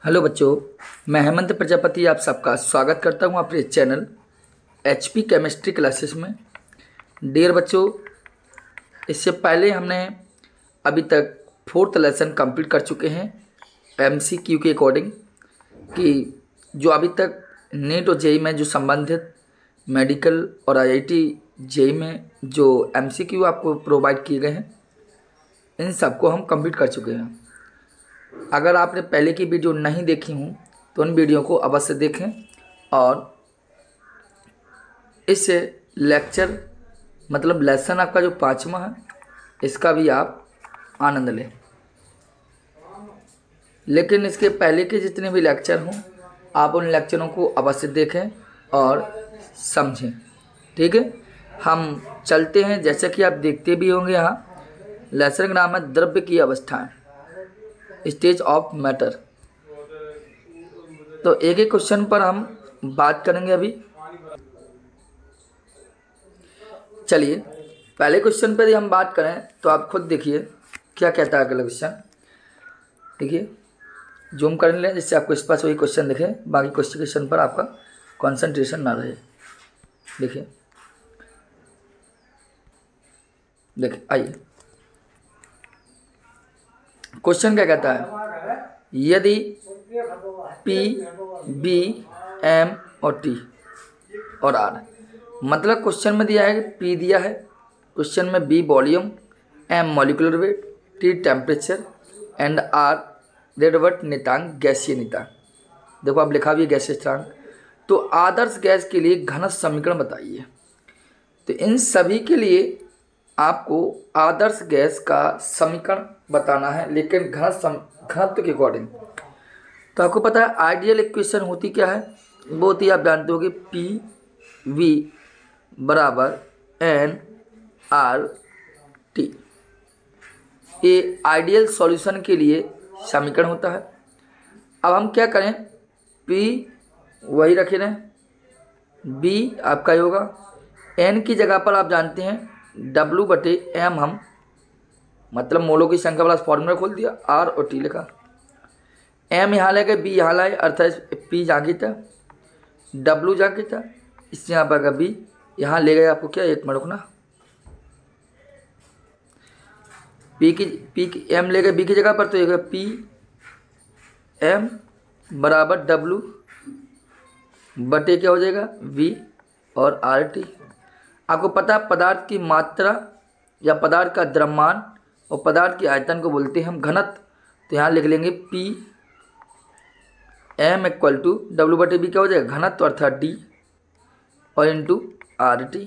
Hello बच्चों, मैं हेमंत प्रजापति आप सबका स्वागत करता हूं अपने चैनल एचपी केमिस्ट्री क्लासेस में। डियर बच्चों, इससे पहले हमने अभी तक 4th लेसन कंप्लीट कर चुके हैं एमसीक्यू के अकॉर्डिंग कि जो अभी तक नीट और जेई में जो संबंधित मेडिकल और आईआईटी जेई में जो एमसीक्यू आपको प्रोवाइड किए गए हैं इन सबको हम कंप्लीट कर चुके हैं। अगर आपने पहले की वीडियो नहीं देखी हूँ तो उन वीडियो को अवश्य देखें और इस लेक्चर मतलब लेसन आपका जो 5वां है इसका भी आप आनंद लें। लेकिन इसके पहले के जितने भी लेक्चर हों आप उन लेक्चरों को अवश्य देखें और समझें। ठीक है, हम चलते हैं। जैसे कि आप देखते भी होंगे यहाँ लेसन का नाम है द्रव्य की अवस्थाएं, स्टेज ऑफ मैटर। तो एक एक क्वेश्चन पर हम बात करेंगे अभी। चलिए पहले क्वेश्चन पर ही हम बात करें तो आप खुद देखिए क्या कहता है अगला क्वेश्चन। देखिए जूम कर लें जिससे आपको स्पष्ट वही क्वेश्चन दिखे, बाकी क्वेश्चन पर आपका कंसंट्रेशन ना रहे। देखिए आइए क्वेश्चन क्या कहता है। यदि P, B, M और T और R, मतलब क्वेश्चन में दिया है कि P दिया है, क्वेश्चन में B volume, M molecular weight, T temperature and R रेडवर्ट नितांक गैसीय नितांक। देखो आप लिखा भी है गैसीय स्थिरांक। तो आदर्श गैस के लिए घनत्व समीकरण बताइए। तो इन सभी के लिए आपको आदर्श गैस का समीकरण बताना है, लेकिन घनत्व के अकॉर्डिंग। तो आपको पता है आइडियल इक्वेशन होती क्या है, वो होती है आप जानते हो कि पी वी बराबर एन आर टी। ये आइडियल सॉल्यूशन के लिए समीकरण होता है। अब हम क्या करें, पी वही रखे रहें, बी आपका ही होगा, एन की जगह पर आप जानते हैं W बटे एम, हम मतलब मोलों की संख्या वाला फॉर्मूला खोल दिया, R और T लिखा, M यहाँ ले गए, B यहाँ लाए, अर्थात P जहाँ की था, W जहाँ की था, इससे यहाँ पर B यहाँ ले गए। आपको क्या एक मिनट रुकना, P की M ले गए B की जगह पर, तो ये P M बराबर W बटे क्या हो जाएगा V और RT। आपको पता है पदार्थ की मात्रा या पदार्थ का द्रव्यमान और पदार्थ की आयतन को बोलते हैं हम घनत्व। तो यहाँ लिख लेंगे P M equal to W बटे B क्या हो जाएगा घनत्व अर्थात D और इंटू RT।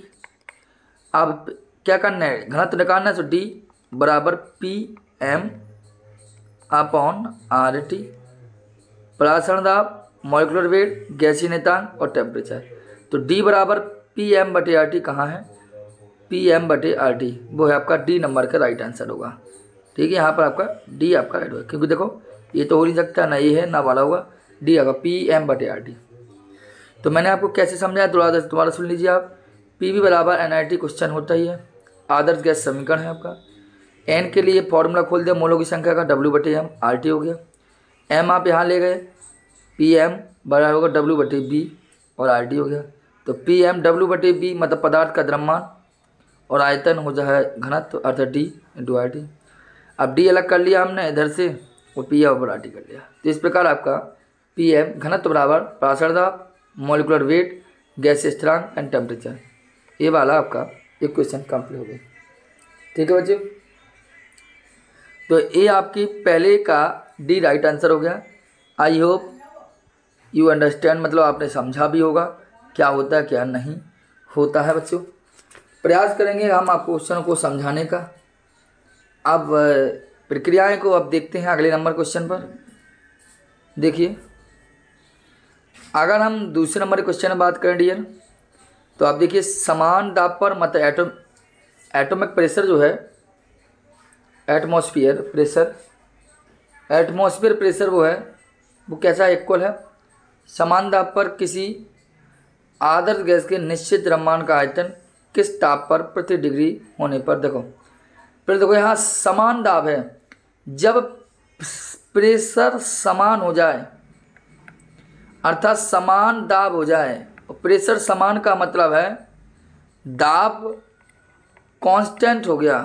अब क्या करना है, घनत्व निकालना है, तो D बराबर P M अपॉन RT। परासरण दाब, मॉलिक्यूलर वेट, गैसीय नितांक और टेम्परेचर। तो D बराबर पी एम बटे आर टी कहाँ है, पी एम बटे आर टी, वो है आपका डी नंबर का राइट आंसर होगा। ठीक है, यहाँ पर आपका डी आपका राइट होगा, क्योंकि देखो ये तो हो नहीं सकता, ना ये है ना वाला होगा, डी होगा पी एम बटे आर टी। तो मैंने आपको कैसे समझाया दोबारा सुन लीजिए आप। पी वी बराबर एन आई टी क्वेश्चन होता ही है, आदर्श गैस समीकरण है आपका। एन के लिए फॉर्मूला खोल दिया मोलों की संख्या का, W बटे एम, आर टी हो गया। एम आप यहाँ ले गए, पी एम बराबर होगा W बटे बी और आर टी हो गया। तो पी एम W बटे बी मतलब पदार्थ का द्रव्यमान और आयतन हो जाए घनत्व अर्थात D इंटू आर टी। अब D अलग कर लिया हमने इधर से और पी एम आर टी कर लिया। तो इस प्रकार आपका पी एम घनत्व बराबर परासरण दाब, मॉलिक्यूलर वेट, गैसीय स्थिरांक एंड टेम्परेचर। ये वाला आपका इक्वेशन कंप्लीट हो गई। ठीक है बच्चों, तो ये आपकी पहले का D राइट आंसर हो गया। आई होप यू अंडरस्टैंड, मतलब आपने समझा भी होगा क्या होता है क्या नहीं होता है। बच्चों प्रयास करेंगे हम आपको क्वेश्चन को समझाने का। अब प्रक्रियाएं को अब देखते हैं अगले नंबर क्वेश्चन पर। देखिए अगर हम दूसरे नंबर क्वेश्चन में बात करें डियर, तो आप देखिए समान दाब पर मतलब एटॉमिक प्रेशर जो है, एटमॉस्फेयर प्रेशर वो है, वो कैसा इक्वल है समान दाब पर किसी आदर्श गैस के निश्चित द्रव्यमान का आयतन किस ताप पर प्रति डिग्री होने पर। देखो यहाँ समान दाब है, जब प्रेशर समान हो जाए अर्थात समान दाब हो जाए। और प्रेशर समान का मतलब है दाब कांस्टेंट हो गया,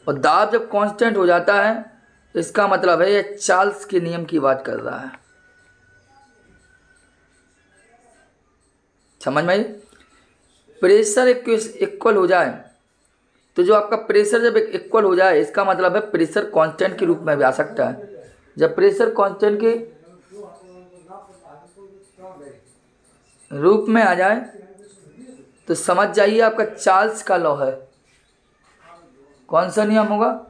और दाब जब कांस्टेंट हो जाता है इसका मतलब है ये चार्ल्स के नियम की बात कर रहा है। समझ में आई? प्रेशर इक्वल हो जाए तो जो आपका प्रेशर जब इक्वल हो जाए इसका मतलब है प्रेशर कांस्टेंट के रूप में भी आ सकता है। जब प्रेशर कांस्टेंट के रूप में आ जाए तो समझ जाइए आपका चार्ल्स का लॉ है। कौन सा नियम होगा?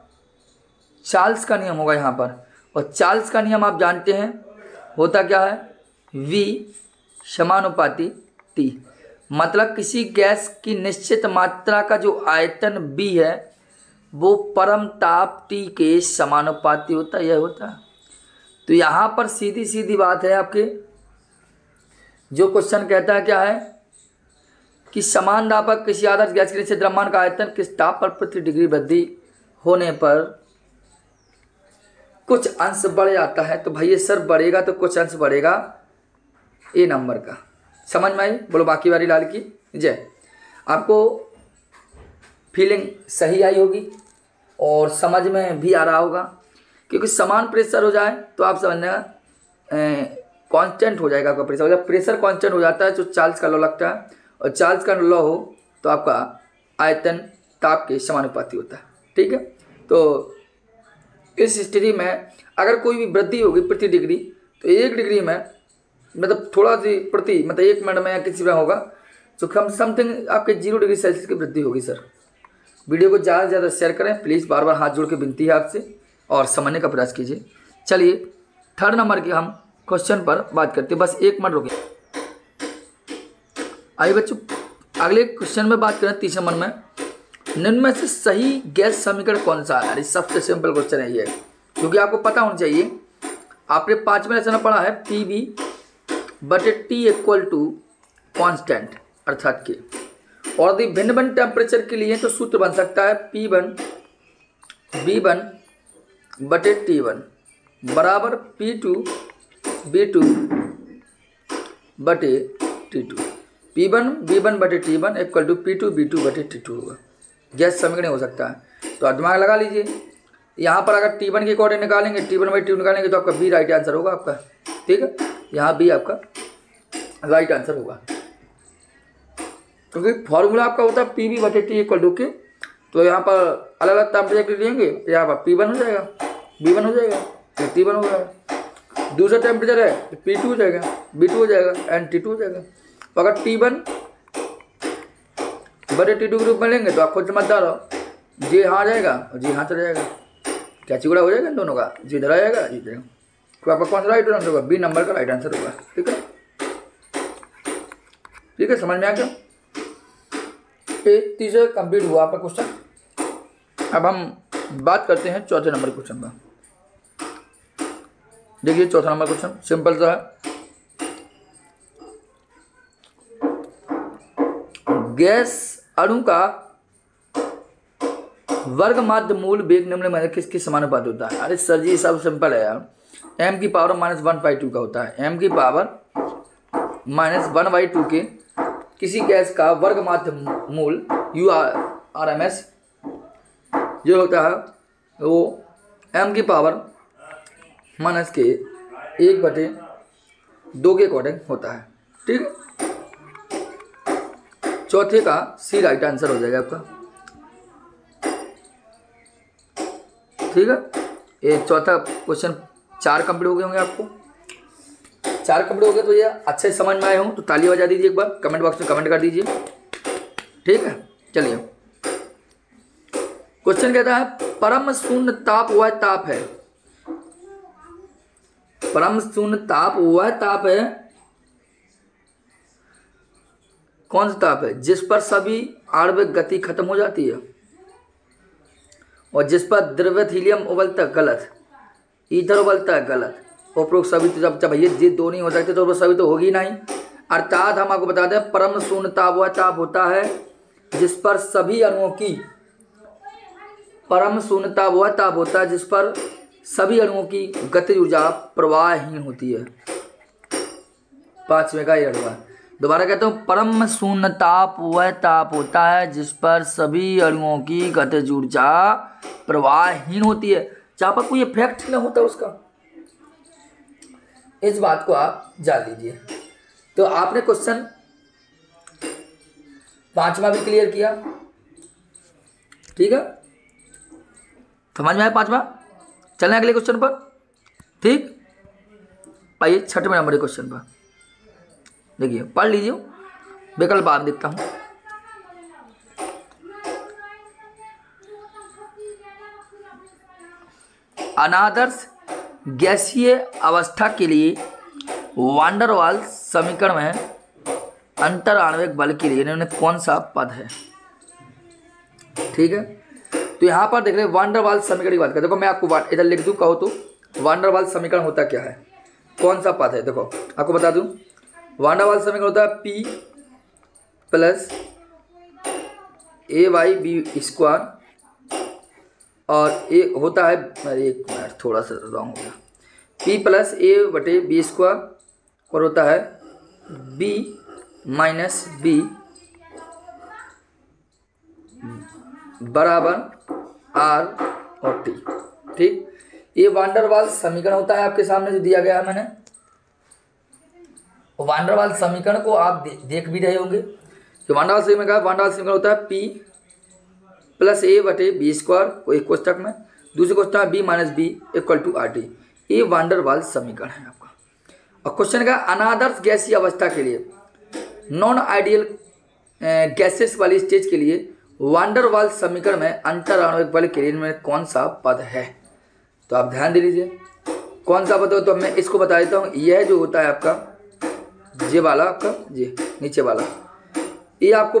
चार्ल्स का नियम होगा यहाँ पर। और चार्ल्स का नियम आप जानते हैं होता क्या है? V समानुपाती T। मतलब किसी गैस की निश्चित मात्रा का जो आयतन B है वो परम ताप T के समानुपाती होता है, यह होता है। तो यहाँ पर सीधी सीधी बात है आपके, जो क्वेश्चन कहता है क्या है कि समान दाब पर किसी आदर्श गैस के निश्चित द्रव्यमान का आयतन किस ताप पर प्रति डिग्री वृद्धि होने पर कुछ अंश बढ़ जाता है। तो भाई ये सर बढ़ेगा तो कुछ अंश बढ़ेगा ए नंबर का। समझ में आई? बोलो बाकी वाली लाल की जय। आपको फीलिंग सही आई होगी और समझ में भी आ रहा होगा, क्योंकि समान प्रेशर हो जाए तो आप समझना कांस्टेंट हो जाएगा आपका प्रेशर। जब प्रेशर कांस्टेंट हो जाता है तो चार्ल्स का लॉ लगता है, और चार्ल्स का लॉ हो तो आपका आयतन ताप के समानुपाती होता है। ठीक है, तो इस स्थिति में अगर कोई भी वृद्धि होगी प्रति डिग्री तो 1 डिग्री में मतलब थोड़ा सी प्रति मतलब 1 मिनट में या किसी में होगा तो कम समथिंग आपके 0 डिग्री सेल्सियस की वृद्धि होगी। सर वीडियो को ज़्यादा से ज़्यादा शेयर करें प्लीज़, बार बार हाथ जोड़ के विनती है आपसे, और समझने का प्रयास कीजिए। चलिए 3rd नंबर के हम क्वेश्चन पर बात करते हैं। बस 1 मिनट रुकिए। आइए बच्चों अगले क्वेश्चन में बात करें 30 नंबर में। निम्न में से सही गैस समीकरण कौन सा है? अरे सबसे सिंपल क्वेश्चन है ये, क्योंकि आपको पता होना चाहिए। आपने 5वें लेसन में पढ़ा है PV बटे T इक्वल टू कॉन्स्टेंट अर्थात के, और यदि भिन्न भिन्न टेम्परेचर के लिए तो सूत्र बन सकता है P1 V1 बटे T1 बराबर P2 V2 बटे T2। P1 V1 बटे T1 equal to P2 V2 बटे T2 होगा। गैस समीकरण हो सकता है, तो आप दिमाग लगा लीजिए। यहाँ पर अगर T1 के अकॉर्डिंग निकालेंगे, T1 बाई T2 निकालेंगे तो आपका B राइट आंसर होगा आपका। ठीक है, यहाँ B आपका राइट आंसर होगा, क्योंकि फॉर्मूला आपका होता है PV बटे T इक्वल टू के। तो यहाँ पर अलग अलग टेम्परेचर लेंगे, यहाँ पर P1 हो जाएगा, B1 हो जाएगा, T1 हो जाएगा। दूसरा टेम्परेचर है तो P2 हो जाएगा, B2 हो जाएगा एंड T2 हो जाएगा। तो अगर T1 बटे T2 के रूप में लेंगे तो आप खुद समझदार हो, जी हाँ आ जाएगा और जी हाँ चला जाएगा, क्या चिगड़ा हो जाएगा इन दोनों का, जी इधर आ जाएगा जी जाएगा। तो आपका कौन सा राइट आंसर होगा? B नंबर का राइट आंसर होगा। ठीक है, ठीक है, समझ में आ गया? एक तीसरा कंप्लीट हुआ आपका क्वेश्चन। अब हम बात करते हैं 4थे नंबर क्वेश्चन का। देखिए 4था नंबर क्वेश्चन सिंपल सा है। गैस अणु का वर्ग माध्य मूल वेग निम्न में किसके समानुपाती होता है? अरे सर जी सब सिंपल है यार, m की पावर -1/2 का होता है। m की पावर -1/2 के किसी गैस का वर्ग माध्य मूल URMS जो होता है वो m की पावर -1/2 के अकॉर्डिंग होता है। ठीक है, चौथे का C राइट आंसर हो जाएगा आपका। ठीक है, ये चौथा क्वेश्चन 4 कंप्लीट हो गए होंगे आपको। 4 कंप्लीट हो गए तो ये अच्छे समझ में आए हों तो ताली बजा दीजिए, एक बार कमेंट बॉक्स में कमेंट कर दीजिए। ठीक है, चलिए क्वेश्चन कहता है परम शून्य ताप वह ताप है, परम शून्य ताप वह ताप है, कौन सा ताप है? जिस पर सभी आणविक गति खत्म हो जाती है और जिस पर द्रव्यत हीलियम उबलता है गलत, ईथर उबलता है गलत, उपरोक्त सभी तो जब ये दो नहीं हो सकते तो सभी तो होगी नहीं। अर्थात हम आपको बताते हैं परम शून्य ताप वह ताप होता है जिस पर सभी अणुओं की, परम शून्य ताप वह ताप होता है जिस पर सभी अणुओं की गतिज ऊर्जा प्रवाहहीन होती है। 5वें का ये होगा। दोबारा कहता हूँ, परम शून्य ताप वह ताप होता है जिस पर सभी अणुओं की गतिज ऊर्जा प्रवाहहीन होती है, जहाँ पर कोई इफेक्ट न होता उसका। इस बात को आप जान लीजिए। तो आपने क्वेश्चन 5वां भी क्लियर किया, ठीक है, समझ में आया 5वां। चलें अगले क्वेश्चन पर, ठीक। आइए 6वें नंबर के क्वेश्चन पर देखिए, पढ़ लीजिए, विकल्प आप देखता हूं। अनादर्श गैसीय अवस्था के लिए वान डेर वाल्स समीकरण में अंतर आणविक बल के लिए इन्होंने कौन सा पद है, ठीक है। तो यहां पर देख रहे वान डेर वाल्स समीकरण की बात करें। देखो मैं आपको इधर लिख दूं, कहो तो वान डेर वाल्स समीकरण होता क्या है, कौन सा पद है। देखो आपको बता दूं, वान डेर वाल्स समीकरण होता है P प्लस A/B² और ए होता है, एक मिनट थोड़ा सा रॉन्ग हो गया, P प्लस A/B² और होता है B माइनस B बराबर R और T, ठीक। ये वान डेर वाल्स समीकरण होता है आपके सामने जो दिया गया है मैंने। वान डेर वाल्स समीकरण को आप देख भी रहे होंगे। तो वान डेर वाल्स समीकरण होता है P प्लस A/B² को एक कोष्टक में, दूसरे कोष्टक में B minus B equal to RT। ये वान डेर वाल्स समीकरण है आपका। और क्वेश्चन का अनादर्श गैसीय अवस्था के लिए, नॉन आइडियल गैसेस वाली स्टेज के लिए वान डेर वाल्स समीकरण में अंतर आणविक बल के लिए इनमें कौन सा पद है। तो आप ध्यान दे लीजिए कौन सा पद हो। तो मैं इसको बता देता हूँ, यह जो होता है आपका ये वाला, आपका ये नीचे वाला, ये आपको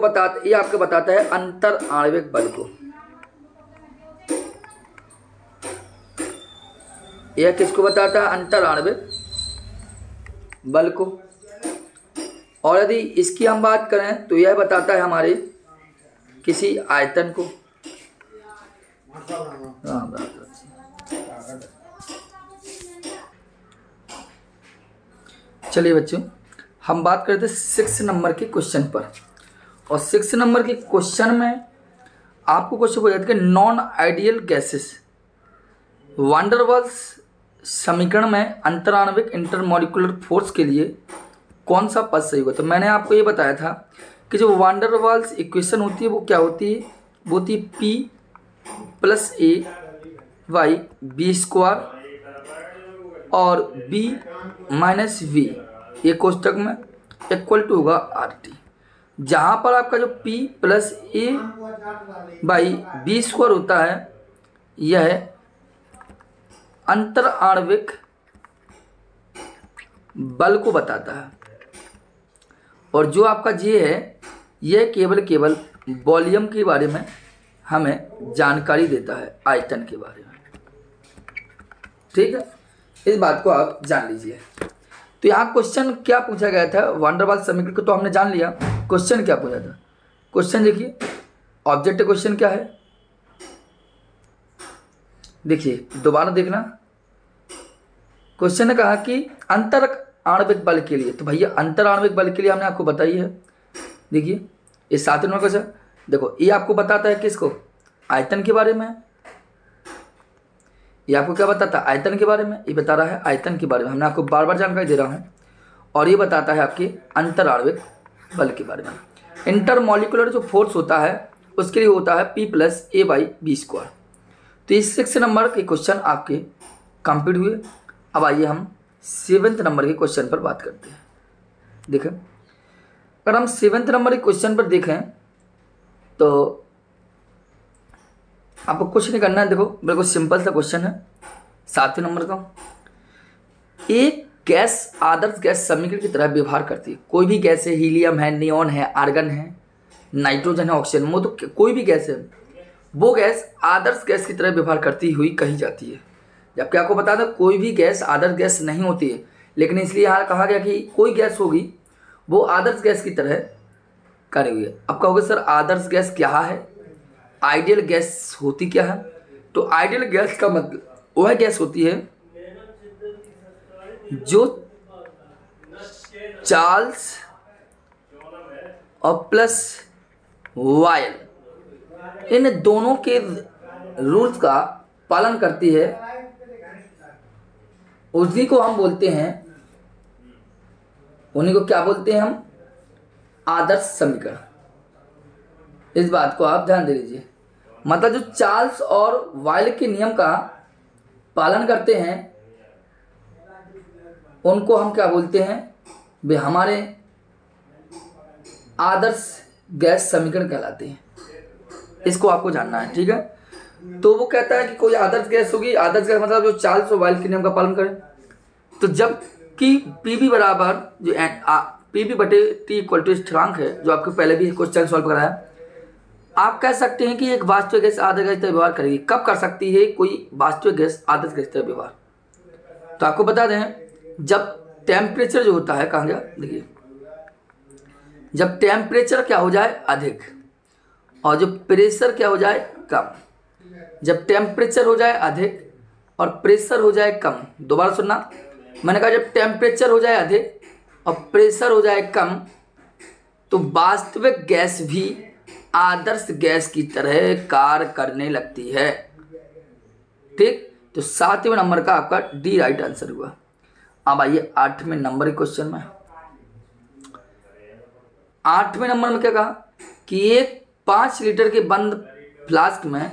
बताता है अंतर आणविक बल को। यह किसको बताता है, अंतर आणविक बल को। और यदि इसकी हम बात करें तो यह बताता है हमारे किसी आयतन को। चलिए बच्चों, हम बात करते 6 नंबर के क्वेश्चन पर। और 6 नंबर के क्वेश्चन में आपको क्वेश्चन हो जाता है non ideal gases van der Waals समीकरण में अंतराणविक इंटरमॉलिक्यूलर फोर्स के लिए कौन सा पद सही होगा। तो मैंने आपको ये बताया था कि जो वान डेर वाल्स इक्वेशन होती है वो क्या होती है, वो होती है P प्लस A/B² और B माइनस V ये कोष्टक में इक्वल टू होगा RT। जहाँ पर आपका जो P प्लस A/B² होता है यह अंतर आणविक बल को बताता है, और जो आपका J है यह केवल वॉल्यूम के बारे में हमें जानकारी देता है, आयतन के बारे में, ठीक है। इस बात को आप जान लीजिए। तो यहाँ क्वेश्चन क्या पूछा गया था, वान डेर वाल्स समीकरण को तो हमने जान लिया, क्वेश्चन क्या पूछा था। क्वेश्चन देखिए, ऑब्जेक्टिव क्वेश्चन क्या है, देखिए दोबारा देखना। क्वेश्चन ने कहा कि अंतर आणविक बल के लिए, तो भैया अंतर आणविक बल के लिए हमने आपको बताई है। देखिए इस 7 नंबर क्वेश्चन, देखो ये आपको बताता है किसको, आयतन के बारे में। ये आपको क्या बताता है, आयतन के बारे में। ये बता रहा है आयतन के बारे में, हमने आपको बार बार जानकारी दे रहा हूँ। और ये बताता है आपके अंतर आणविक बल के बारे में। इंटरमॉलिक्यूलर जो फोर्स होता है उसके लिए होता है P प्लस A/B²। तो ये 6 नंबर के क्वेश्चन आपके कंप्लीट हुए। अब आइए हम 7 नंबर के क्वेश्चन पर बात करते हैं। देखें, अगर हम 7 नंबर के क्वेश्चन पर देखें तो आपको कुछ नहीं करना है। देखो बिल्कुल सिंपल सा क्वेश्चन है 7 नंबर का। एक गैस आदर्श गैस समीकरण की तरह व्यवहार करती है। कोई भी गैस है, हीलियम है, नियॉन है, आर्गन है, नाइट्रोजन है, ऑक्सीजन, वो तो कोई भी गैस है, वो गैस आदर्श गैस की तरह व्यवहार करती हुई कही जाती है। जबकि आपको बता दें कोई भी गैस आदर्श गैस नहीं होती है, लेकिन इसलिए यहाँ कहा गया कि कोई गैस होगी वो आदर्श गैस की तरह कार्य हुई है। अब कहोगे सर आदर्श गैस क्या है, आइडियल गैस होती क्या है। तो आइडियल गैस का मतलब वह गैस होती है जो चार्ल्स और प्लस वायल इन दोनों के रूल्स का पालन करती है, उसी को हम बोलते हैं, उन्हीं को क्या बोलते हैं हम? आदर्श समीकरण। इस बात को आप ध्यान दे लीजिए। मतलब जो चार्ल्स और वायल के नियम का पालन करते हैं उनको हम क्या बोलते हैं? वे हमारे आदर्श गैस समीकरण कहलाते हैं। इसको आपको जानना है, ठीक है। तो वो कहता है कि कोई आदर्श गैस होगी, आदर्श गैस मतलब जो चार्ल्स और वायल के नियम का पालन करे। तो जब कि पीवी बराबर जो पीवी बटे टी इक्वल टू स्थिरांक है, जो आपको पहले भी क्वेश्चन सॉल्व कराया, आप कह सकते हैं कि एक वास्तविक गैस आदर्श गैस तरह व्यवहार करेगी। कब कर सकती है कोई वास्तविक गैस आदर्श गैस तरह व्यवहार? तो आपको बता दें, जब टेम्परेचर जो होता है, कहाँ गया देखिए, जब टेम्परेचर क्या हो जाए अधिक और जो प्रेशर क्या हो जाए कम। जब टेम्परेचर हो जाए अधिक और प्रेशर हो जाए कम, दोबारा सुनना, मैंने कहा जब टेम्परेचर हो जाए अधिक और प्रेशर हो जाए कम तो वास्तविक गैस भी आदर्श गैस की तरह कार्य करने लगती है, ठीक। तो 7वें नंबर का आपका डी राइट आंसर हुआ। अब आइए 8वें नंबर के क्वेश्चन में। 8वें नंबर में क्या कहा कि एक 5 लीटर के बंद फ्लास्क में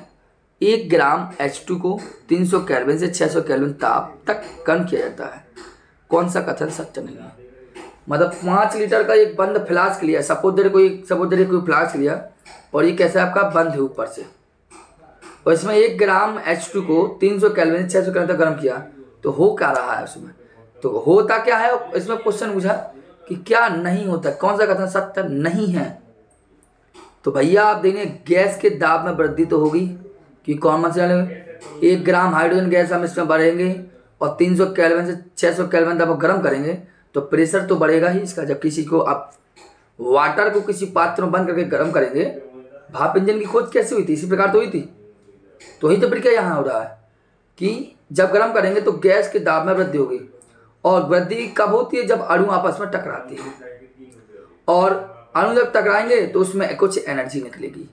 1 ग्राम H2 को 300 केल्विन से 600 केल्विन ताप तक गर्म किया जाता है। कौन सा कथन सत्य नहीं है? मतलब 5 लीटर का एक बंद फ्लास्क लिया, सपोज कोई फ्लास्क लिया और ये कैसा आपका बंद है ऊपर से, और इसमें 1 ग्राम H2 को 300 केल्विन से 600 केल्विन तक गर्म किया, तो हो क्या रहा है उसमें? तो होता क्या है? इसमें क्वेश्चन पूछा कि क्या नहीं होता, कौन सा कथन सत्य नहीं है? तो भैया आप देखेंगे गैस के दाब में वृद्धि तो होगी, कि कौन मसला 1 ग्राम हाइड्रोजन गैस हम इसमें बढ़ेंगे और 300 केल्विन से 600 केल्विन तक गर्म करेंगे तो प्रेशर तो बढ़ेगा ही इसका। जब किसी को आप वाटर को किसी पात्र में बंद करके गर्म करेंगे, भाप इंजन की खोज कैसे हुई थी? इसी प्रकार तो हुई थी। तो ही तो प्रक्रिया यहाँ हो रहा है कि जब गर्म करेंगे तो गैस के दाब में वृद्धि होगी, और वृद्धि कब होती है? जब अणु आपस में टकराती है, और अणु जब टकराएंगे तो उसमें कुछ एनर्जी निकलेगी,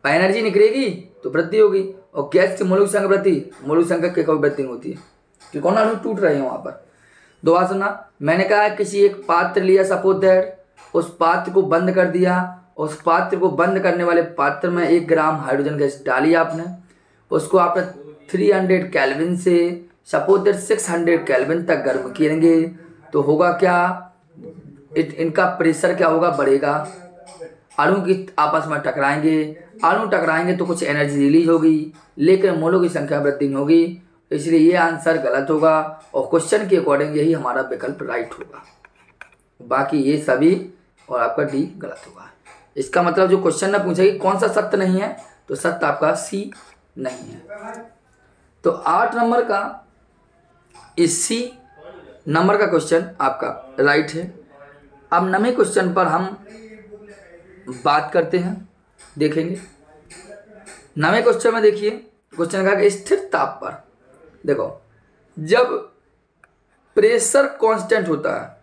एनर्जी निकलेगी तो वृद्धि होगी, और गैस की मौलिक संख्या वृद्धि, मौलिक संख्या की कोई वृद्धि नहीं होती है, क्योंकि कौन अणु टूट रहे हैं वहाँ पर। दोबारा सुनना, मैंने कहा किसी एक पात्र लिया, सपोज दैट, उस पात्र को बंद कर दिया, उस पात्र को बंद करने वाले पात्र में 1 ग्राम हाइड्रोजन गैस डाली आपने, उसको आपने 300 केल्विन से सपोज दैट 600 केल्विन तक गर्म करेंगे, तो होगा क्या? इनका प्रेशर क्या होगा? बढ़ेगा, अणु की आपस में टकराएंगे, अणु टकराएंगे तो कुछ एनर्जी रिलीज होगी, लेकिन मोलों की संख्या वृद्धि नहीं होगी, इसलिए ये आंसर गलत होगा, और क्वेश्चन के अकॉर्डिंग यही हमारा विकल्प राइट होगा। बाकी ये सभी और आपका डी गलत होगा। इसका मतलब जो क्वेश्चन ने पूछा कि कौन सा सत्य नहीं है, तो सत्य आपका सी नहीं है। तो 8 नंबर का इस सी नंबर का क्वेश्चन आपका राइट है। अब 9वें क्वेश्चन पर हम बात करते हैं, देखेंगे। 9वें क्वेश्चन में देखिए, क्वेश्चन कहा कि स्थिर ताप पर, देखो जब प्रेशर कांस्टेंट होता है,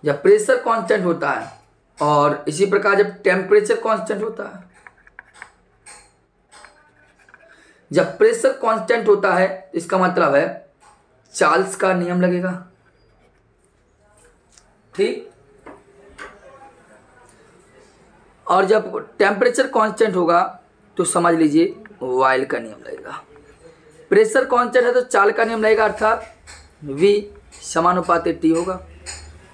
जब प्रेशर कांस्टेंट होता है, और इसी प्रकार जब टेम्परेचर कांस्टेंट होता है, जब प्रेशर कांस्टेंट होता है इसका मतलब है चार्ल्स का नियम लगेगा, ठीक। और जब टेम्परेचर कांस्टेंट होगा तो समझ लीजिए वायल का नियम लगेगा। प्रेशर कांस्टेंट है तो चार्ल्स का नियम लगेगा, अर्थात V समानुपाती T होगा,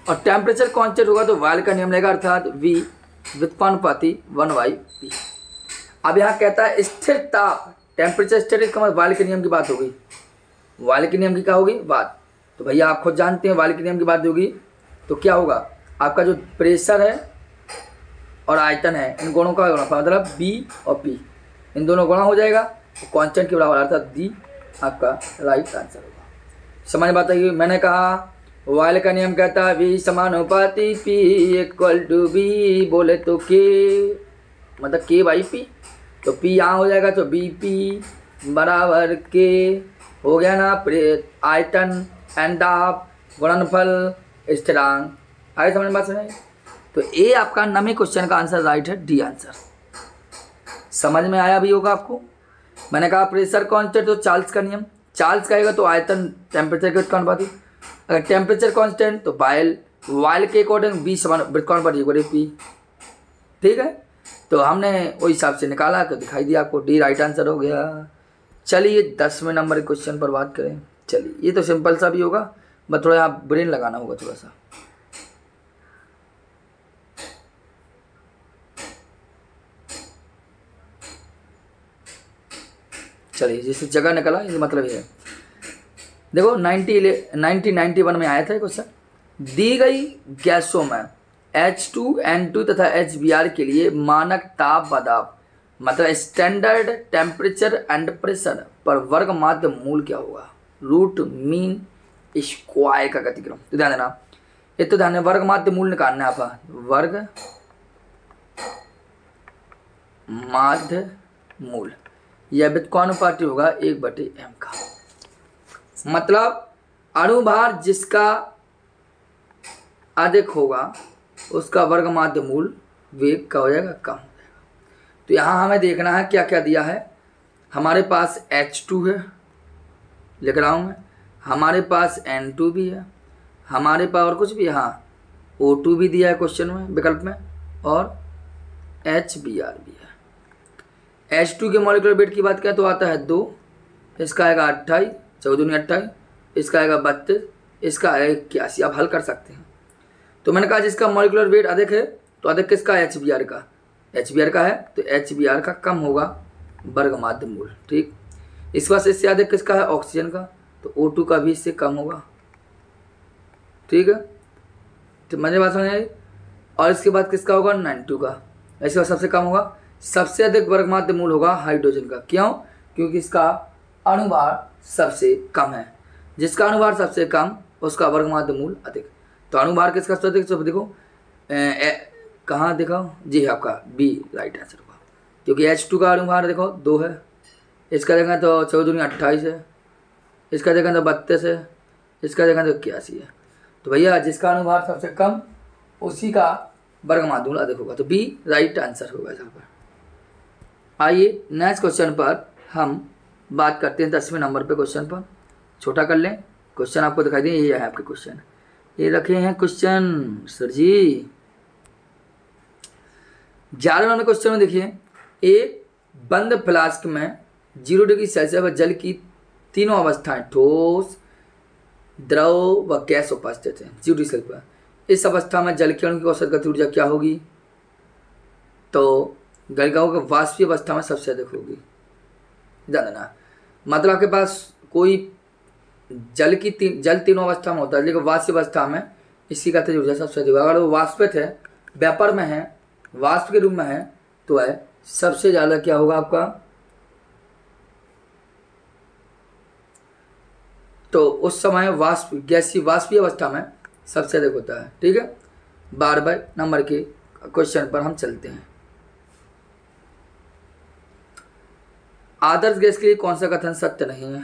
और टेम्परेचर कांस्टेंट होगा तो वायल का नियम लगेगा, अर्थात V व्युत्पानुपाती 1/P। अब यहाँ कहता है स्थिर ताप, टेम्परेचर स्थिर, इसका मतलब वायल के नियम की बात होगी। वायल के नियम की क्या होगी बात? तो भैया आप खुद जानते हैं वायल के नियम की बात होगी तो क्या होगा? आपका जो प्रेशर है और आयतन है, इन गुणों का गुणा, मतलब B और P, इन दोनों गुणा हो जाएगा तो कांस्टेंट के बराबर, अर्थात डी आपका राइट आंसर होगा। समझ बात है? मैंने कहा वायल का नियम कहता है V समानुपाती P = V, बोले तो K मतलब K/P, तो P यहाँ हो जाएगा, तो BP बराबर के हो गया ना, आयतन एन दाब गुणनफल स्थिरांक। आगे समझ में बात समझ? तो ए आपका 9वें क्वेश्चन का आंसर राइट है, डी आंसर। समझ में आया भी होगा आपको। मैंने कहा प्रेशर कांस्टेंट तो चार्ल्स का नियम, चार्ल्स कहेगा तो आयतन टेम्परेचर के अनुपाती, अगर टेम्परेचर कांस्टेंट तो वाइल के अकॉर्डिंग बी समान वृत्त पी। ठीक है, तो हमने वही हिसाब से निकाला कर दिखाई दिया आपको, डी राइट आंसर हो गया। चलिए 10वें नंबर के क्वेश्चन पर बात करें। चलिए ये तो सिंपल सा भी होगा, बस थोड़ा यहाँ ब्रेन लगाना होगा थोड़ा सा। चलिए जिस जगह निकला ये मतलब ये है, देखो 1991 में आया था क्वेश्चन। दी गई गैसों में H2N2 तथा HBr के लिए मानक ताप बदाब मतलब स्टैंडर्ड टेम्परेचर एंड प्रेशर पर वर्ग माध्य मूल क्या होगा? रूट मीन स्क्वायर का गतिक्रम। तो ध्यान देना, ये तो ध्यान, वर्ग माध्य मूल निकालना है आपका, वर्ग माध्य मूल यह व्युत्क्रमानुपाती होगा 1/m का। मतलब अणुभार जिसका अधिक होगा उसका वर्ग माध्य मूल वेग का हो जाएगा, कम हो जाएगा। तो यहाँ हमें देखना है क्या क्या दिया है। हमारे पास H2 है, लिख रहा हूँ मैं, हमारे पास N2 भी है, हमारे पास और कुछ भी, हाँ O2 भी दिया है क्वेश्चन में विकल्प में, और HBr भी है। H2 के मॉलिक्यूलर वेट की बात करें तो आता है 2, इसका आएगा 28, 14 28, इसका आएगा 32, इसका आएगा 81। आप हल कर सकते हैं। तो मैंने कहा जिसका मॉलिक्यूलर वेट अधिक है तो अधिक किसका? HBr का। HBr का है तो HBr का कम होगा वर्ग माध्य मूल। ठीक, इस बार इससे अधिक किसका है? ऑक्सीजन का, तो O2 का भी इससे कम होगा। ठीक है, तो मुझे बात समझ आई। और इसके बाद किसका होगा? 92 का। इसके बाद सबसे कम होगा, सबसे अधिक वर्ग माध्य मूल होगा हाइड्रोजन का। क्यों? क्योंकि इसका अणुभार सबसे कम है। जिसका अणुभार सबसे कम उसका वर्ग माध्य मूल अधिक। तो अणुभार किसका सबसे अधिक? सब देखो कहाँ दिखाओ जी, आपका बी राइट आंसर होगा। क्योंकि H2 का अणुभार देखो 2 है, इसका देखें तो 14 28 है, इसका देखें तो 32 है, इसका देखें तो 81 है। तो भैया जिसका अणुभार सबसे कम उसी का वर्ग माध्य मूल अधिक होगा, तो बी राइट आंसर होगा यहाँ पर। आइए नेक्स्ट क्वेश्चन पर हम बात करते हैं 10वें नंबर पे क्वेश्चन पर। छोटा कर लें, क्वेश्चन आपको दिखाई दें, ये है आपके क्वेश्चन, ये रखे हैं क्वेश्चन सर जी। 11वें नंबर क्वेश्चन में देखिए, एक बंद फ्लास्क में 0 डिग्री सेल्सियस पर जल की तीनों अवस्थाएं ठोस, द्रव व गैस उपस्थित है 0 डिग्री सेल्सियस पर। इस अवस्था में जल के अणु की औसत गति ऊर्जा क्या होगी? तो गलिकाओं के वाष्पीय अवस्था में सबसे अधिक होगी। ध्यान देना, मतलब आपके पास कोई जल तीनों अवस्था में होता है, लेकिन वाष्पीय अवस्था में इसकी गतिज ऊर्जा सबसे अधिक। अगर वो वाष्पित है, वेपर में है, वाष्प के रूप में है, तो है सबसे ज़्यादा क्या होगा आपका? तो उस समय वाष्पीय अवस्था में सबसे अधिक होता है। ठीक है, 12वें नंबर के क्वेश्चन पर हम चलते हैं। आदर्श गैस के लिए कौन सा कथन सत्य नहीं है?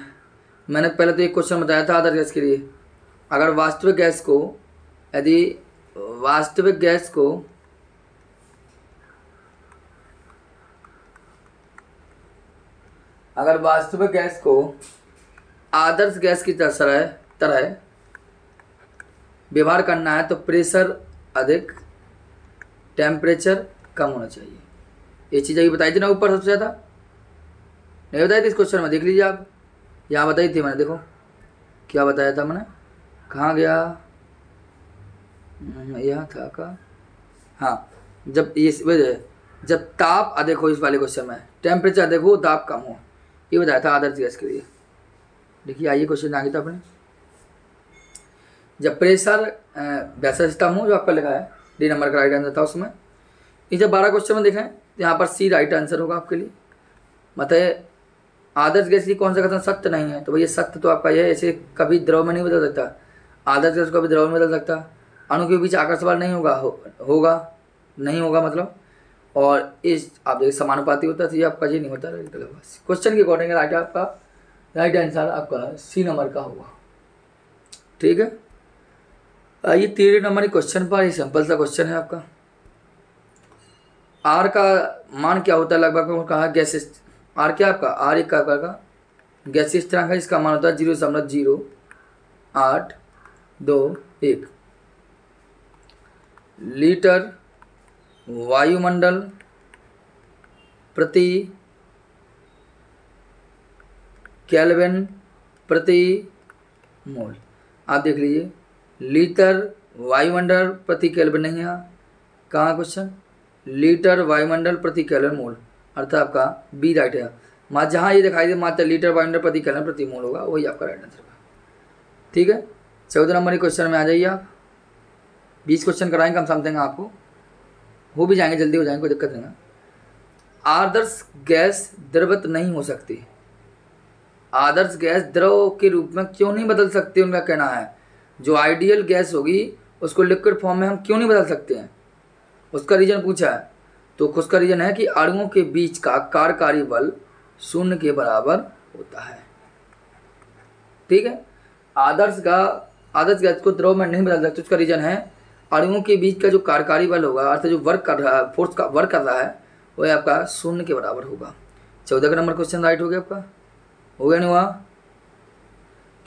मैंने पहले तो एक क्वेश्चन बताया था आदर्श गैस के लिए। अगर वास्तविक गैस को आदर्श गैस की तरह व्यवहार करना है तो प्रेशर अधिक, टेम्परेचर कम होना चाहिए। ये चीज़ अभी बताई थी ना ऊपर सबसे ज़्यादा, नहीं बताई थी इस क्वेश्चन में? देख लीजिए आप, यहाँ बताई थी मैंने, देखो क्या बताया था मैंने, कहाँ गया, यहाँ था का, हाँ, जब ताप अधिक हो, इस वाले क्वेश्चन में टेम्परेचर अधिक हो ताप कम हो, ये बताया था आदर्श गैस के लिए। देखिए आइए क्वेश्चन आगे था अपने, जब प्रेशर वैसा सिस्टम हो जो आपका लिखा है, डी नंबर का राइट आंसर था उसमें। ये जब 12 क्वेश्चन में देखें तो यहाँ पर सी राइट आंसर होगा आपके लिए। मतलब आदर्श गैस की कौन सा कथन सत्य नहीं है? तो भैया सत्य तो आपका यह है, ऐसे कभी द्रव में नहीं बदल सकता, आदर्श गैस को कभी द्रव में बदल सकता, अणु के बीच आकर्षण बल नहीं होगा, नहीं होगा मतलब, और इस आप देखिए समानुपाती होता है, तो ये आपका ये नहीं होता। क्वेश्चन के अकॉर्डिंग राइट आंसर आपका सी नंबर का होगा। ठीक है, आइए 13 नंबर क्वेश्चन पर। ये सिंपल सा क्वेश्चन है आपका। आर का मान क्या होता है लगभग, कहा गैस आर क्या आपका आर एक का गैसीय स्थिरांक है, इसका मान होता है 0.0821 लीटर वायुमंडल प्रति केल्विन प्रति मोल। आप देख लीजिए, लीटर वायुमंडल प्रति केल्विन नहीं है, कहाँ क्वेश्चन लीटर वायुमंडल प्रति केल्विन मोल, अर्थात आपका बी राइट है। जहाँ ये दिखाई दे मात्र लीटर वायुमंडल प्रति केल्विन प्रति मोल होगा, वही आपका राइट आंसर होगा। ठीक है, 14 नंबर क्वेश्चन में आ जाइए आप। 20 क्वेश्चन कराएंगे हम समथिंग, आपको हो भी जाएंगे, जल्दी हो जाएंगे, कोई दिक्कत नहीं है। आदर्श गैस द्रवित नहीं हो सकती। आदर्श गैस द्रव के रूप में क्यों नहीं बदल सकती, उनका कहना है। जो आइडियल गैस होगी उसको लिक्विड फॉर्म में हम क्यों नहीं बदल सकते हैं, उसका रीजन पूछा है। तो उसका रीजन है कि अणुओं के बीच का कार्यकारी बल 0 के बराबर होता है। ठीक है, आदर्श गैस को द्रव में नहीं बदल सकते, उसका रीजन है अणुओं के बीच का जो कार्यकारी बल होगा, अर्थात जो वर्क कर रहा है, फोर्स का वर्क कर रहा है, वह आपका 0 के बराबर होगा। 14 का नंबर क्वेश्चन राइट हो गया आपका, हो गया नहीं हुआ,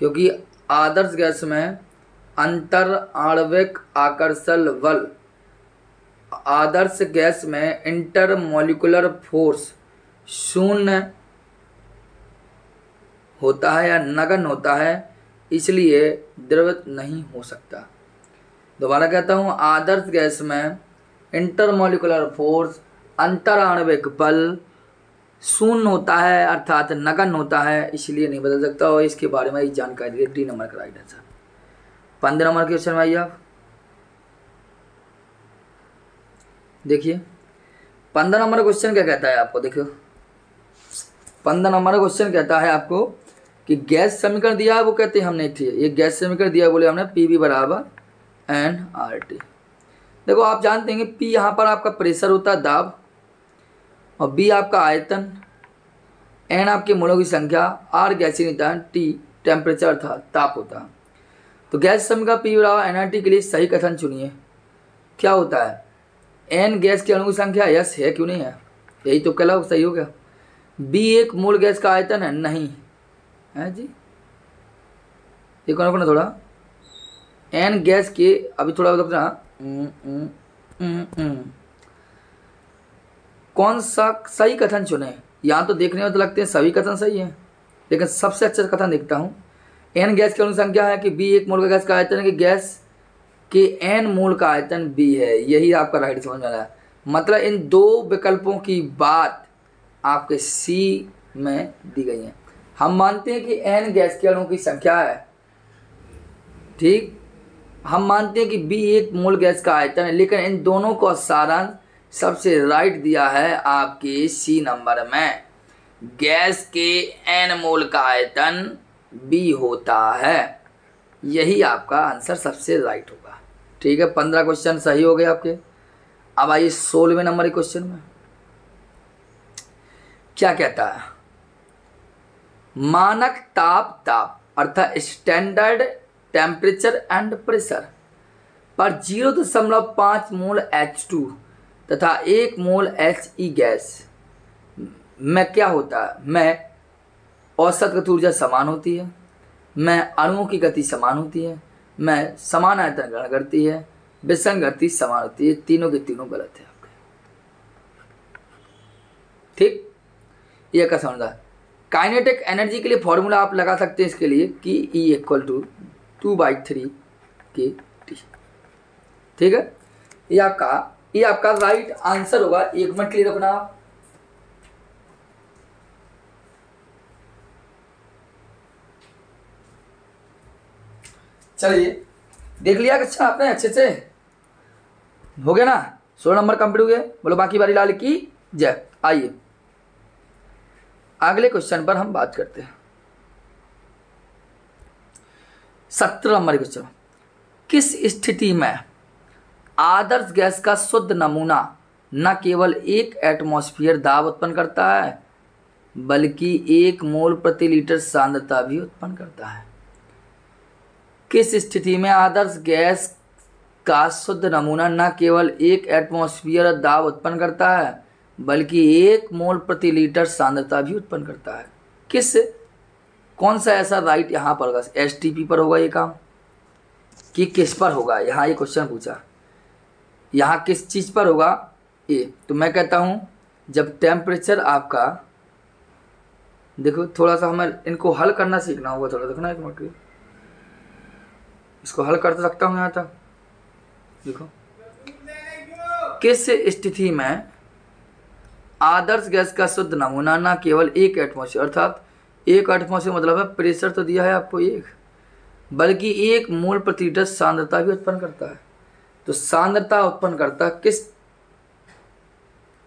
क्योंकि आदर्श गैस में अंतर आणविक आकर्षण बल, आदर्श गैस में इंटर मॉलिक्यूलर फोर्स 0 होता है या नगण्य होता है, इसलिए द्रवित नहीं हो सकता। दोबारा कहता हूँ, आदर्श गैस में इंटरमॉलिक्यूलर फोर्स अंतर आणविक बल 0 होता है, अर्थात नगण्य होता है, इसलिए नहीं बदल सकता। और इसके बारे में जानकारी दी, डी नंबर का राइट आंसर। 15 नंबर क्वेश्चन में आइए आप, देखिए 15 नंबर क्वेश्चन क्या कहता है आपको। देखियो 15 नंबर क्वेश्चन कहता है आपको कि गैस समीकरण दिया है, वो कहते हैं हमने थी ये गैस समीकरण दिया है, बोले हमने पी बराबर nRT। देखो आप जानते हैं कि P यहाँ पर आपका प्रेशर होता है, दाब, और B आपका आयतन, N आपके मोलों की संख्या, R गैसीय नियतांक, T टेम्परेचर अर्थात ताप होता है। तो गैस समीकरण P बराबर nRT के लिए सही कथन चुनिए। क्या होता है, N गैस की अणु की संख्या, यस है, क्यों नहीं है, यही तो कहला सही हो गया। B एक मोल गैस का आयतन है, नहीं है जी, देखो ना थोड़ा N गैस के, अभी थोड़ा कौन सा सही कथन चुने। यहाँ तो देखने में तो लगते हैं सभी कथन सही है, लेकिन सबसे अच्छा कथन देखता हूँ। N गैस की अणु संख्या है कि B एक मोल का गैस का आयतन है, कि गैस के N मोल का आयतन B है, यही आपका राइट समझ में आ रहा है। मतलब इन दो विकल्पों की बात आपके C में दी गई है। हम मानते हैं कि N गैस के अणुओं की संख्या है, ठीक, हम मानते हैं कि B एक मोल गैस का आयतन है, लेकिन इन दोनों को सारांश सबसे राइट दिया है आपके C नंबर में। गैस के N मोल का आयतन B होता है, यही आपका आंसर सबसे राइट होगा। ठीक है, 15 क्वेश्चन सही हो गए आपके। अब आइए 16वें नंबर क्वेश्चन में क्या कहता है। मानक ताप अर्थात स्टैंडर्ड टेम्परेचर एंड प्रेशर पर 0.5 मोल H2 तथा 1 मोल HE गैस में क्या होता है, में औसत गति ऊर्जा समान होती है, में अणुओं की गति समान होती है, में समान आयतन ग्रहण करती है, विसंग गति समान होती है। तीनों के तीनों गलत है आपके। ठीक, यह क्या समझा। काइनेटिक एनर्जी के लिए फॉर्मूला आप लगा सकते हैं इसके लिए कि E = 2/3 kT। ठीक है, ये आपका राइट आंसर होगा। एक मिनट क्लियर रखना आप। चलिए देख लिया अच्छा आपने, अच्छे से हो गया ना। 16 नंबर कंप्लीट हो गए, बोलो बाकी बारी लाल की जय। आइए अगले क्वेश्चन पर हम बात करते हैं। 17 नंबर क्वेश्चन, किस स्थिति में आदर्श गैस का शुद्ध नमूना न केवल एक एटमॉस्फेयर दाब उत्पन्न करता है बल्कि 1 मोल प्रति लीटर सांद्रता भी उत्पन्न करता है। किस स्थिति में आदर्श गैस का शुद्ध नमूना न केवल 1 एटमॉस्फेयर दाब उत्पन्न करता है बल्कि 1 मोल प्रति लीटर सांद्रता भी उत्पन्न करता है? कौन सा ऐसा राइट यहाँ पर होगा? STP पर होगा ये काम कि किस पर होगा? यहाँ ये क्वेश्चन पूछा, यहाँ किस चीज़ पर होगा ये? तो मैं कहता हूँ जब टेम्परेचर आपका, देखो थोड़ा सा हमें इनको हल करना सीखना होगा, थोड़ा देखना एक मिनट, इसको हल कर सकता हूँ यहाँ तक। देखो किस स्थिति में आदर्श गैस का शुद्ध नमूना न केवल 1 एटमॉस्फेयर, अर्थात 1 एटमॉस्फेयर मतलब है प्रेशर तो दिया है आपको 1, बल्कि 1 मोल प्रति लीटर सांद्रता भी उत्पन्न करता है। तो सांद्रता उत्पन्न करता है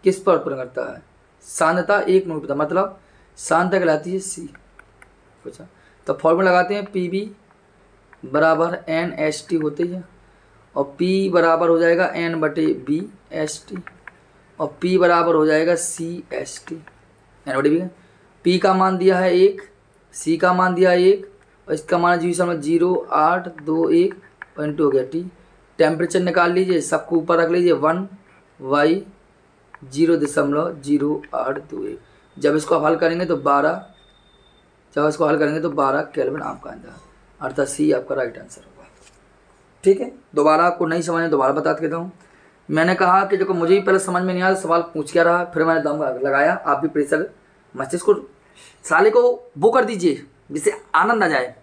किस पर उत्पन्न करता है? सांद्रता 1 मोल प्रति, मतलब सांद्रता कहलाती है C। अच्छा, तो फॉर्मूला लगाते हैं, PV बराबर NHT होती है और P बराबर हो जाएगा N/BST और P बराबर हो जाएगा CST। N/B P का मान दिया है 1, C का मान दिया है 1 और इसका मान 0.0821 पॉइंट हो गया T। टेम्परेचर निकाल लीजिए, सबको ऊपर रख लीजिए, 1/0.0821। जब इसको हल करेंगे तो 12 केल्विन आपका आंसर, अर्थात C आपका राइट आंसर होगा। ठीक है, दोबारा आपको नहीं समझ में दोबारा बता देता हूँ। मैंने कहा कि जो मुझे ही पहले समझ में नहीं आया सवाल पूछ क्या रहा, फिर मैंने दम लगाया। आप भी प्रेशर मस्तिष्क को साले को वो कर दीजिए जिससे आनंद आ जाए।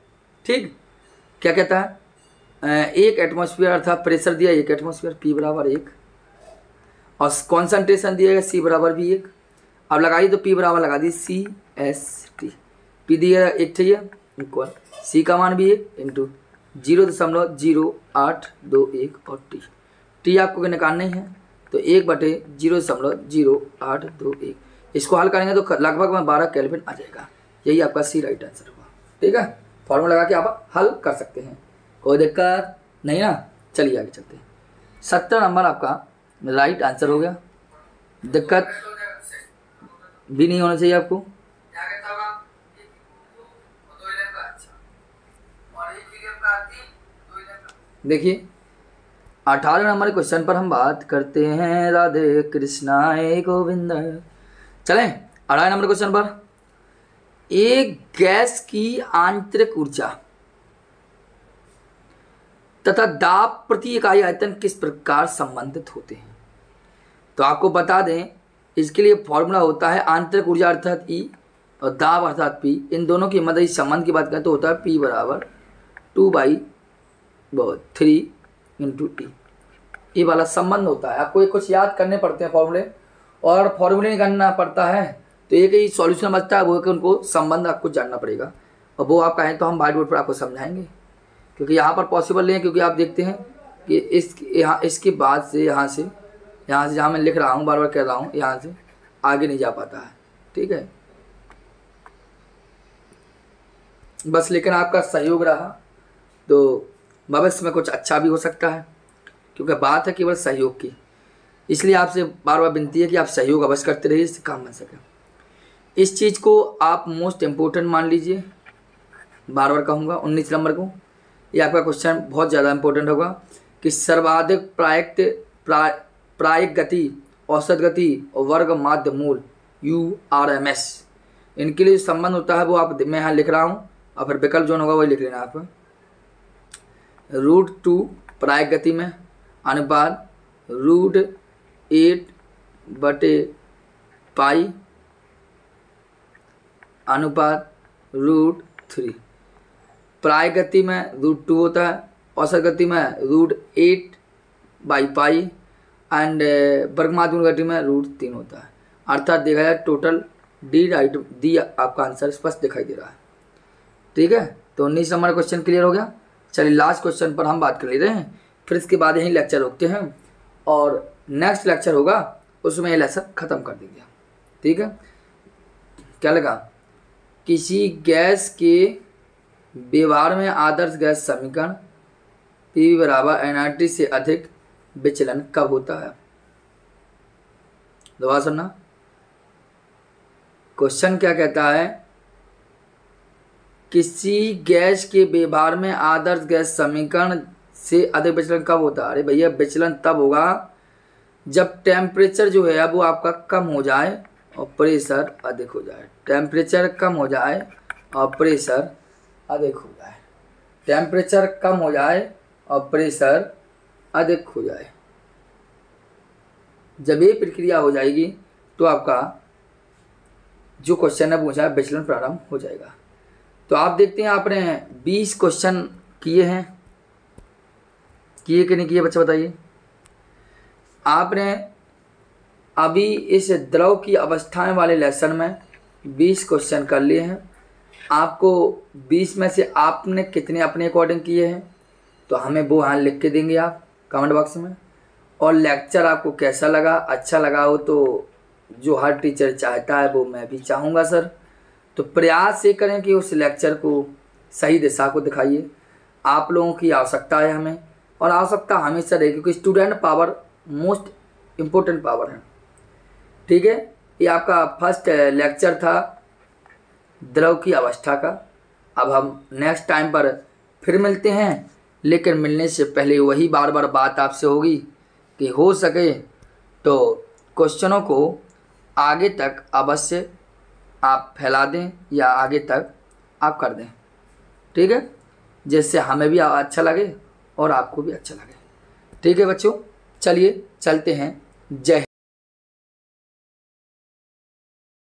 ठीक, क्या कहता है? 1 एटमॉस्फेयर अर्थात प्रेशर दिया 1 एटमॉस्फेयर, P बराबर 1 और कॉन्सेंट्रेशन दिया गया C बराबर भी 1। अब लगाइए तो P बराबर लगा दी CST, P दिया 1 चाहिए इक्वल C का मान भी 1 इंटू 0.0821 और T आपको निकालना ही है, तो 1/0.0821। इसको हल करेंगे तो लगभग में 12 केल्विन आ जाएगा। यही आपका C राइट आंसर होगा। ठीक है, फॉर्मूला लगा के आप हल कर सकते हैं, कोई दिक्कत नहीं ना। चलिए आगे चलते हैं। 70 नंबर आपका राइट आंसर हो गया। दिक्कत भी नहीं होना चाहिए आपको। देखिए 18 नंबर क्वेश्चन पर हम बात करते हैं, राधे कृष्णाय गोविंद। चलें 18 नंबर क्वेश्चन पर, एक गैस की आंतरिक ऊर्जा तथा दाब प्रति इकाई आयतन किस प्रकार संबंधित होते हैं? तो आपको बता दें, इसके लिए फॉर्मूला होता है आंतरिक ऊर्जा अर्थात E और दाब अर्थात P। इन दोनों की मदद इस संबंध की बात करें तो होता है P बराबर 2/3 इंटू T। ये वाला संबंध होता है। आपको ये कुछ याद करने पड़ते हैं फॉर्मूले, और फॉर्मूले नहीं करना पड़ता है तो एक ही सॉल्यूशन बचता है, वो है कि उनको संबंध आपको जानना पड़ेगा। और वो आप कहें तो हम व्हाइट बोर्ड पर आपको समझाएंगे, क्योंकि यहाँ पर पॉसिबल नहीं है। क्योंकि आप देखते हैं कि इसके बाद से यहाँ से जहाँ मैं लिख रहा हूँ, बार बार कह रहा हूँ, यहाँ से आगे नहीं जा पाता है। ठीक है, बस लेकिन आपका सहयोग रहा तो भविष्य में कुछ अच्छा भी हो सकता है, क्योंकि बात है केवल सहयोग की। इसलिए आपसे बार बार विनती है कि आप सहयोग अवश्य करते रहिए, इससे काम बन सके। इस चीज़ को आप मोस्ट इम्पोर्टेंट मान लीजिए, बार बार कहूँगा। 19 नंबर को ये आपका क्वेश्चन बहुत ज़्यादा इंपॉर्टेंट होगा कि सर्वाधिक प्रायिक गति, औसत गति और वर्ग माध्य मूल URMS, इनके लिए संबंध होता है वो आप मैं यहाँ लिख रहा हूँ, और फिर विकल्प जो होगा वही लिख लेना आप। √2 प्रायिक गति में अनुपात √8/π अनुपात √3। प्रायिक गति में √2 होता है, औसत गति में √8/π एंड वर्गमाध्य गति में √3 होता है। अर्थात देखा जाए टोटल डी आपका आंसर स्पष्ट दिखाई दे रहा है। ठीक है, तो 19 नंबर क्वेश्चन क्लियर हो गया। चलिए लास्ट क्वेश्चन पर हम बात कर ले रहे हैं, फिर इसके बाद यही लेक्चर रोकते हैं और नेक्स्ट लेक्चर होगा उसमें ये लेक्चर ख़त्म कर देंगे। ठीक है, क्या लगा? किसी गैस के व्यवहार में आदर्श गैस समीकरण PV बराबर nRT से अधिक विचलन कब होता है? दोबारा सुनना, क्वेश्चन क्या कहता है, किसी गैस के व्यवहार में आदर्श गैस समीकरण से अधिक विचलन कब होता है? अरे भैया विचलन तब होगा जब टेम्परेचर जो है वो आपका कम हो जाए और प्रेशर अधिक हो जाए। टेम्परेचर कम हो जाए और प्रेशर अधिक हो जाए। टेम्परेचर कम हो जाए और प्रेशर अधिक हो जाए। जब ये प्रक्रिया हो जाएगी तो आपका जो क्वेश्चन है पूछा है विचलन प्रारंभ हो जाएगा। तो आप देखते हैं आपने 20 क्वेश्चन किए हैं, किए कि नहीं किए बच्चे बताइए। आपने अभी इस द्रव की अवस्थाएं वाले लेसन में 20 क्वेश्चन कर लिए हैं। आपको 20 में से आपने कितने अपने अकॉर्डिंग किए हैं तो हमें वो हाँ लिख के देंगे आप कमेंट बॉक्स में। और लेक्चर आपको कैसा लगा, अच्छा लगा हो तो जो हर टीचर चाहता है वो मैं भी चाहूँगा सर, तो प्रयास ये करें कि उस लेक्चर को सही दिशा को दिखाइए। आप लोगों की आवश्यकता है हमें, और आवश्यकता हमेशा रहेगी क्योंकि student power most important power है। ठीक है, ये आपका फर्स्ट लेक्चर था द्रव की अवस्था का। अब हम नेक्स्ट टाइम पर फिर मिलते हैं, लेकिन मिलने से पहले वही बार बार बात आपसे होगी कि हो सके तो क्वेश्चनों को आगे तक अवश्य आप फैला दें या आगे तक आप कर दें। ठीक है, जिससे हमें भी अच्छा लगे और आपको भी अच्छा लगे। ठीक है बच्चों, चलिए चलते हैं। जय हिंद।